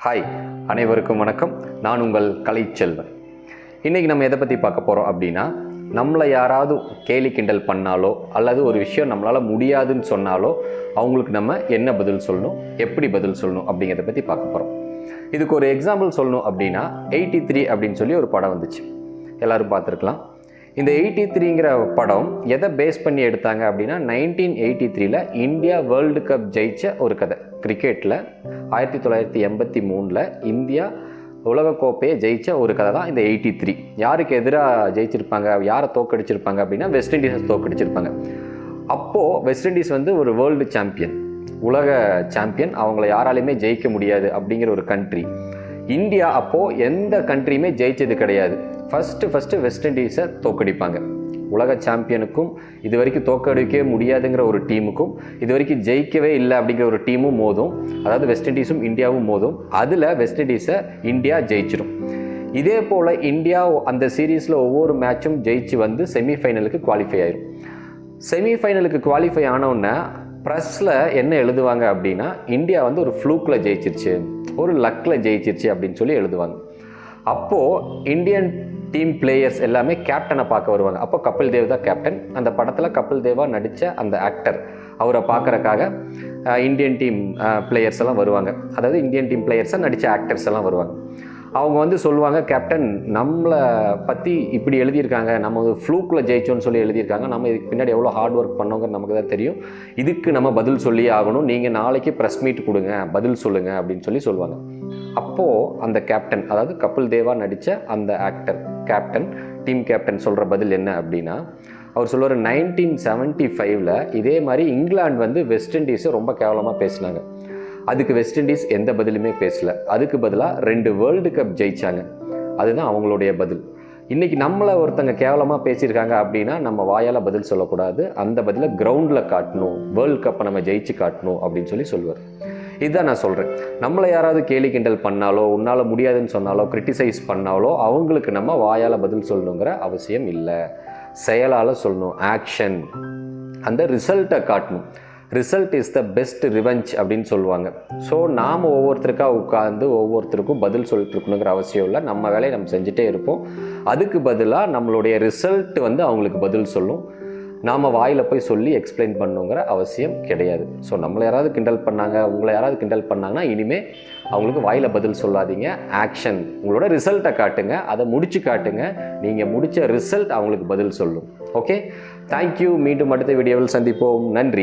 Hi, அனைவருக்கும் வணக்கம். நான் உங்கள் கலைச்செல்வன். இன்றைக்கி நம்ம எதை பற்றி பார்க்க போகிறோம் அப்படின்னா, நம்மளை யாராவது கேலி கிண்டல் பண்ணாலோ அல்லது ஒரு விஷயம் நம்மளால் முடியாதுன்னு சொன்னாலோ அவங்களுக்கு நம்ம என்ன பதில் சொல்லணும், எப்படி பதில் சொல்லணும் அப்படிங்கிறத பற்றி பார்க்க போகிறோம். இதுக்கு ஒரு எக்ஸாம்பிள் சொல்லணும் அப்படின்னா 83 அப்படின்னு சொல்லி ஒரு படம் வந்துச்சு, எல்லோரும் பார்த்துருக்கலாம். இந்த 83ங்கிற படம் எதை பேஸ் பண்ணி எடுத்தாங்க அப்படின்னா 1983 இந்தியா வேர்ல்டு கப் ஜெயிச்ச ஒரு கதை. கிரிக்கெட்டில் 1983 இந்தியா உலகக்கோப்பையை ஜெயிச்ச ஒரு கதை தான் இந்த 83. யாருக்கு எதிராக ஜெயிச்சிருப்பாங்க, யாரை தோக்கடிச்சிருப்பாங்க அப்படின்னா வெஸ்ட் இண்டீஸை தோக்கடிச்சிருப்பாங்க. அப்போது வெஸ்ட் இண்டீஸ் வந்து ஒரு வேர்ல்டு சாம்பியன், உலக சாம்பியன், அவங்கள யாராலையுமே ஜெயிக்க முடியாது அப்படிங்கிற ஒரு கண்ட்ரி. இந்தியா அப்போது எந்த கண்ட்ரியுமே ஜெயிச்சது கிடையாது. ஃபஸ்ட்டு வெஸ்ட் இண்டீஸை தோக்கடிப்பாங்க. உலக சாம்பியனுக்கும் இது வரைக்கும் தோக்கடிக்கவே முடியாதுங்கிற ஒரு டீமுக்கும் இது வரைக்கும் ஜெயிக்கவே இல்லை அப்படிங்கிற ஒரு டீமும் மோதும். அதாவது வெஸ்ட் இண்டீஸும் இந்தியாவும் மோதும். அதில் வெஸ்ட் இண்டீஸை இந்தியா ஜெயிச்சிடும். இதே போல் இந்தியா அந்த சீரீஸில் ஒவ்வொரு மேட்சும் ஜெயிச்சு வந்து செமிஃபைனலுக்கு குவாலிஃபை ஆயிடும். செமிஃபைனலுக்கு குவாலிஃபை ஆனோடனே ப்ரெஸ்ஸில் என்ன எழுதுவாங்க அப்படின்னா, இந்தியா வந்து ஒரு ஃப்ளூக்கில் ஜெயிச்சிருச்சு, ஒரு லக்கில் ஜெயிச்சிருச்சு அப்படின்னு சொல்லி எழுதுவாங்க. அப்போது இந்தியன் டீம் பிளேயர்ஸ் எல்லாமே கேப்டனை பார்க்க வருவாங்க. அப்போ கபில் தேவ் தான் கேப்டன். அந்த படத்தில் கபில் தேவா நடித்த அந்த ஆக்டர், அவரை பார்க்குறக்காக இந்தியன் டீம் பிளேயர்ஸ் எல்லாம் வருவாங்க. அதாவது இந்தியன் டீம் பிளேயர்ஸாக நடித்த ஆக்டர்ஸ் எல்லாம் வருவாங்க. அவங்க வந்து சொல்லுவாங்க, கேப்டன் நம்மளை பற்றி இப்படி எழுதியிருக்காங்க, நம்ம ஃப்ளூக்கில் ஜெயிச்சோன்னு சொல்லி எழுதியிருக்காங்க, நம்ம இதுக்கு பின்னாடி எவ்வளோ ஹார்ட் ஒர்க் பண்ணோங்க நமக்கு தான் தெரியும், இதுக்கு நம்ம பதில் சொல்லி ஆகணும், நீங்கள் நாளைக்கு ப்ரெஸ் மீட் கொடுங்க, பதில் சொல்லுங்கள் அப்படின்னு சொல்லி சொல்லுவாங்க. அப்போது அந்த கேப்டன், அதாவது கபில் தேவா நடித்த அந்த ஆக்டர் கேப்டன், டீம் கேப்டன் சொல்கிற பதில் என்ன அப்படின்னா, அவர் சொல்லுவார், 1975 இதே மாதிரி இங்கிலாந்து வந்து வெஸ்ட் இண்டீஸை ரொம்ப கேவலமாக பேசினாங்க. அதுக்கு வெஸ்ட் இண்டீஸ் எந்த பதிலுமே பேசலை. அதுக்கு பதிலாக 2 வேர்ல்டு கப் ஜெயித்தாங்க. அதுதான் அவங்களுடைய பதில். இன்றைக்கி நம்மளை ஒருத்தங்க கேவலமாக பேசியிருக்காங்க அப்படின்னா நம்ம வாயால் பதில் சொல்லக்கூடாது, அந்த பதிலை கிரவுண்டில் காட்டணும், வேர்ல்டு கப்பை நம்ம ஜெயிச்சு காட்டணும் அப்படின்னு சொல்லி சொல்லுவார். இதுதான் நான் சொல்கிறேன். நம்மளை யாராவது கேலி கிண்டல் பண்ணாலோ, உன்னால் முடியாதுன்னு சொன்னாலோ, கிரிட்டிசைஸ் பண்ணாலோ அவங்களுக்கு நம்ம வாயால் பதில் சொல்லணுங்கிற அவசியம் இல்லை. செயலால் சொல்லணும், ஆக்ஷன், அந்த ரிசல்ட்டை காட்டணும். Result is the best revenge அப்படின்னு சொல்லுவாங்க. ஸோ நாம் ஒவ்வொருத்தருக்காக உட்காந்து ஒவ்வொருத்தருக்கும் பதில் சொல்லிட்டு இருக்கணுங்கிற அவசியம் இல்லை. நம்ம வேலையை நம்ம செஞ்சுட்டே இருப்போம். அதுக்கு பதிலாக நம்மளுடைய ரிசல்ட் வந்து அவங்களுக்கு பதில் சொல்லும். நாம் வாயில் போய் சொல்லி எக்ஸ்பிளைன் பண்ணுங்கிற அவசியம் கிடையாது. ஸோ நம்மளை யாராவது கிண்டல் பண்ணாங்க, உங்களை யாராவது கிண்டல் பண்ணாங்கன்னா இனிமேல் அவங்களுக்கு வாயில் பதில் சொல்லாதீங்க, ஆக்ஷன், உங்களோட ரிசல்ட்டை காட்டுங்க, அதை முடிச்சு காட்டுங்க. நீங்கள் முடித்த ரிசல்ட் அவங்களுக்கு பதில் சொல்லும். Okay, thank you. மீண்டும் அடுத்த வீடியோவில் சந்திப்போம். நன்றி.